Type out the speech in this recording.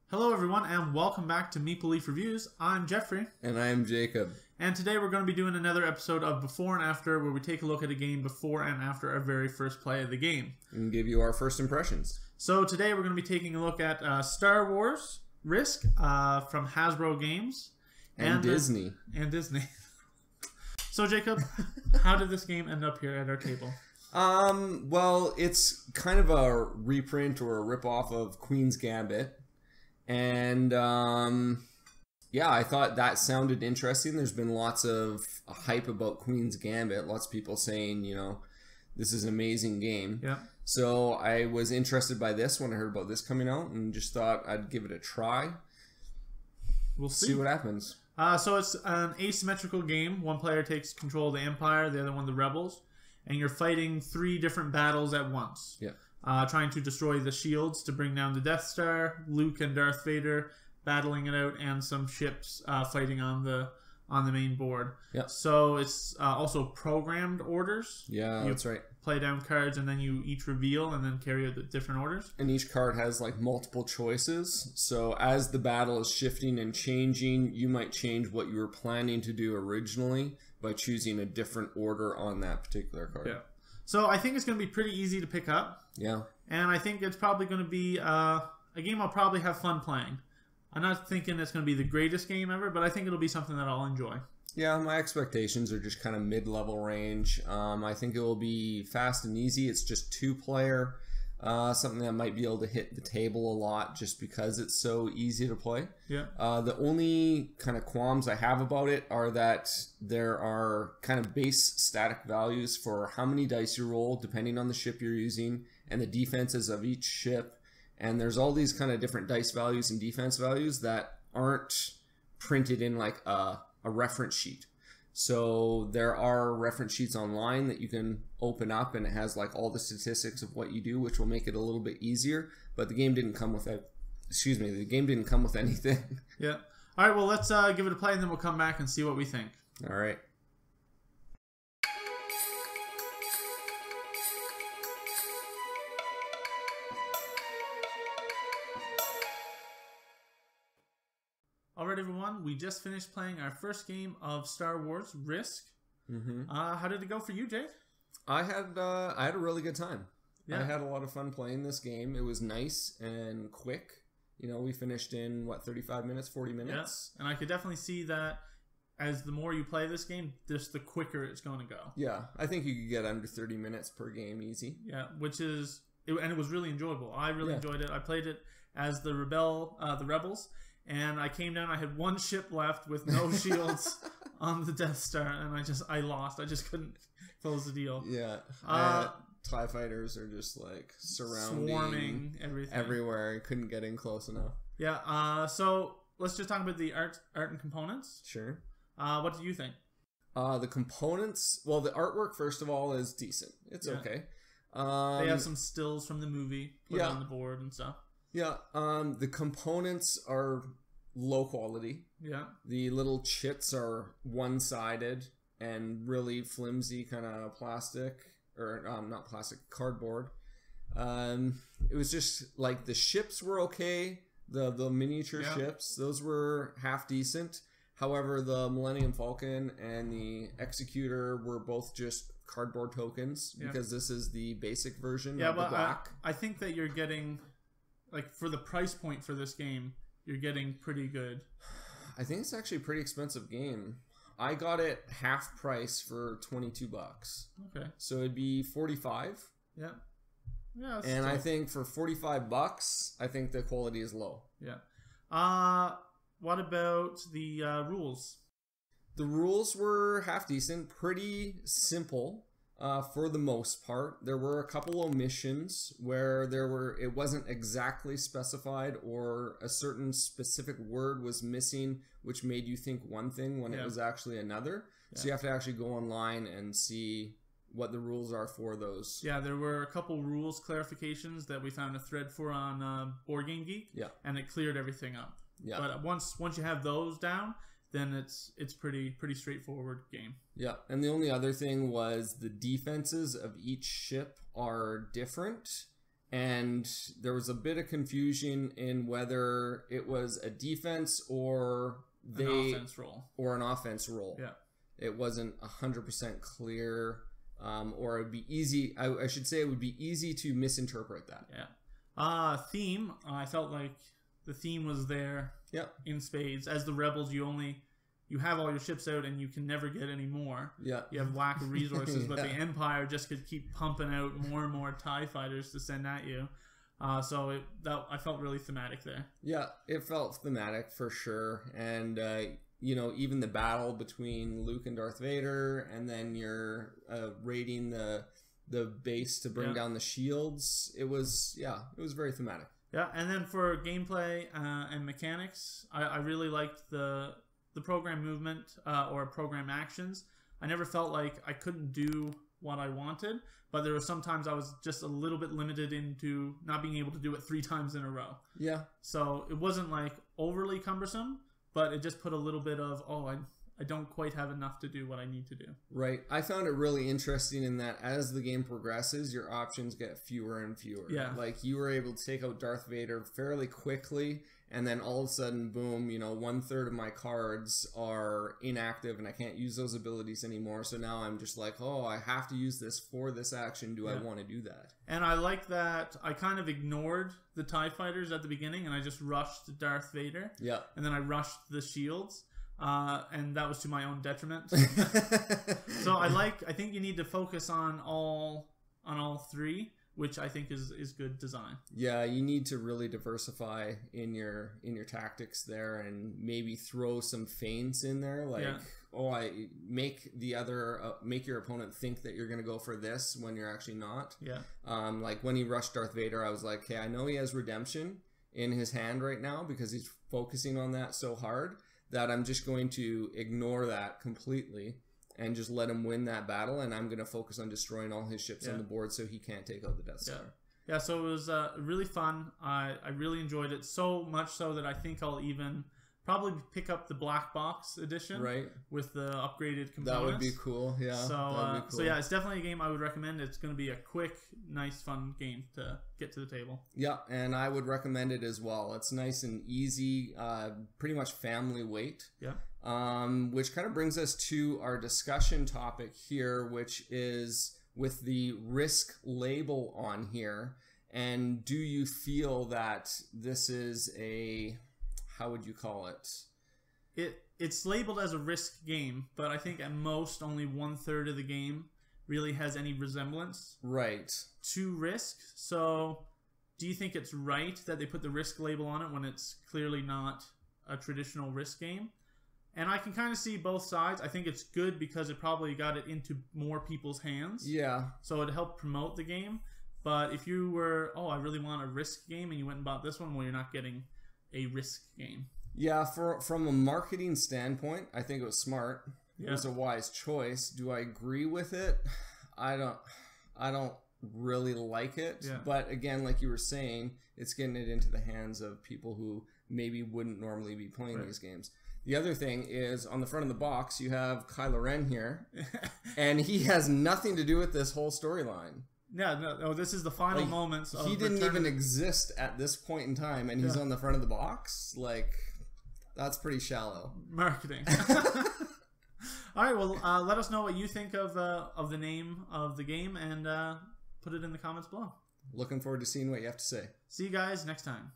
Hello everyone and welcome back to Meeple Leaf Reviews. I'm Jeffrey. And I'm Jacob. And today we're going to be doing another episode of Before and After, where we take a look at a game before and after our very first play of the game. And give you our first impressions. So today we're going to be taking a look at Star Wars Risk from Hasbro Games. And Disney. So Jacob, how did this game end up here at our table? Well, it's kind of a reprint or a ripoff of Queen's Gambit. And yeah, I thought that sounded interesting. There's been lots of hype about Queen's Gambit. Lots of people saying, you know, this is an amazing game. Yeah. So I was interested by this when I heard about this coming out and just thought I'd give it a try. We'll see what happens. So it's an asymmetrical game. One player takes control of the Empire, the other one the Rebels. And you're fighting 3 different battles at once. Yeah. Trying to destroy the shields to bring down the Death Star, Luke and Darth Vader battling it out, and some ships fighting on the main board. Yeah. So it's also programmed orders. Yeah, that's right. Play down cards and then you each reveal and then carry out the different orders. And each card has like multiple choices. So as the battle is shifting and changing, you might change what you were planning to do originally by choosing a different order on that particular card. Yeah. So I think it's going to be pretty easy to pick up. Yeah. And I think it's probably going to be a game I'll probably have fun playing. I'm not thinking it's going to be the greatest game ever, but I think it'll be something that I'll enjoy. Yeah, my expectations are just kind of mid-level range. I think it will be fast and easy. It's just 2-player. Something that might be able to hit the table a lot just because it's so easy to play. Yeah. The only kind of qualms I have about it are that there are kind of base static values for how many dice you roll depending on the ship you're using and the defenses of each ship. And there's all these kind of different dice values and defense values that aren't printed in like a reference sheet. So there are reference sheets online that you can open up and it has like all the statistics of what you do, which will make it a little bit easier, but the game didn't come with the game didn't come with anything. Yeah. All right, well, let's give it a play and then we'll come back and see what we think. All right. Alright everyone, we just finished playing our first game of Star Wars Risk. How did it go for you, Jake? I had a really good time. Yeah. I had a lot of fun playing this game. It was nice and quick. You know, we finished in, what, 35 minutes, 40 minutes? Yeah. And I could definitely see that as the more you play this game, just the quicker it's going to go. Yeah, I think you could get under 30 minutes per game easy. Yeah, and it was really enjoyable. I really enjoyed it. I played it as the Rebels. And I came down, I had 1 ship left with no shields on the Death Star, and I lost. I just couldn't close the deal. Yeah. TIE fighters are just like swarming everything. Everywhere. Couldn't get in close enough. Yeah. So let's just talk about the art and components. Sure. What do you think? The components, well, the artwork, first of all, is decent. It's okay. They have some stills from the movie put on the board and stuff. Yeah, the components are low quality. Yeah. The little chits are one-sided and really flimsy kind of plastic, or not plastic, cardboard. It was just like the ships were okay, the miniature ships, those were half decent. However, the Millennium Falcon and the Executor were both just cardboard tokens because this is the basic version of the black. I think that you're getting... Like, for the price point for this game, you're getting pretty good. I think it's actually a pretty expensive game. I got it half price for $22. Okay. So it'd be $45. Yeah. Yeah. And I think for $45, I think the quality is low. Yeah. What about the rules? The rules were half decent, pretty simple. For the most part, there were a couple omissions where it wasn't exactly specified or a certain specific word was missing, which made you think one thing when it was actually another. Yeah. So you have to actually go online and see what the rules are for those. Yeah, there were a couple rules clarifications that we found a thread for on Board Game Geek. Yeah, and it cleared everything up. Yeah, but once you have those down, then it's pretty straightforward game. Yeah, and the only other thing was the defenses of each ship are different, and there was a bit of confusion in whether it was a defense or an offense roll. Or an offense roll. Yeah, it wasn't 100% clear, or it'd be easy. I should say it would be easy to misinterpret that. Yeah. Theme. I felt like the theme was there. Yep. In spades. As the rebels, you have all your ships out and you can never get any more. Yeah. You have lack of resources, but the Empire just could keep pumping out more and more TIE fighters to send at you. So I felt really thematic there. Yeah, it felt thematic for sure. And, you know, even the battle between Luke and Darth Vader, and then you're raiding the base to bring down the shields. It was very thematic. Yeah, and then for gameplay and mechanics, I really liked the program movement or program actions. I never felt like I couldn't do what I wanted, but there were sometimes I was just a little bit limited into not being able to do it 3 times in a row. Yeah. So it wasn't like overly cumbersome, but it just put a little bit of, I don't quite have enough to do what I need to do. Right. I found it really interesting in that as the game progresses, your options get fewer and fewer. Yeah. Like, you were able to take out Darth Vader fairly quickly, and then all of a sudden, boom, you know, 1/3 of my cards are inactive and I can't use those abilities anymore. So now I'm just like, oh, I have to use this for this action. Do I want to do that? And I like that I kind of ignored the TIE fighters at the beginning and I just rushed Darth Vader. Yeah. And then I rushed the shields. And that was to my own detriment. So I think you need to focus on all 3, which I think is good design. Yeah, you need to really diversify in your tactics there, and maybe throw some feints in there, like I make your opponent think that you're going to go for this when you're actually not. Yeah. Like when he rushed Darth Vader, I was like, okay, I know he has redemption in his hand right now because he's focusing on that so hard, that I'm just going to ignore that completely and just let him win that battle, and I'm going to focus on destroying all his ships on the board so he can't take out the Death Star. Yeah, so it was really fun. I really enjoyed it, so much so that I think I'll even probably pick up the black box edition, right, with the upgraded components. That would be cool. Yeah. So so yeah, it's definitely a game I would recommend. It's going to be a quick, nice, fun game to get to the table. Yeah, and I would recommend it as well. It's nice and easy, pretty much family weight. Yeah. Which kind of brings us to our discussion topic here, which is with the risk label on here. And do you feel that this is a, how would you call it? It's labeled as a risk game, but I think at most only 1/3 of the game really has any resemblance to risk. So do you think it's right that they put the risk label on it when it's clearly not a traditional risk game? And I can kind of see both sides. I think it's good because it probably got it into more people's hands. Yeah. So it helped promote the game. But if you were, I really want a risk game, and you went and bought this one, well, you're not getting a risk game. Yeah, from a marketing standpoint, I think it was smart. Yeah. It was a wise choice. Do I agree with it? I don't really like it. Yeah. But again, like you were saying, it's getting it into the hands of people who maybe wouldn't normally be playing these games. The other thing is, on the front of the box, you have Kylo Ren here, and he has nothing to do with this whole storyline. Yeah, no, this is the final moments of he didn't even exist at this point in time, and he's on the front of the box? Like, that's pretty shallow. Marketing. All right, well, let us know what you think of the name of the game, and put it in the comments below. Looking forward to seeing what you have to say. See you guys next time.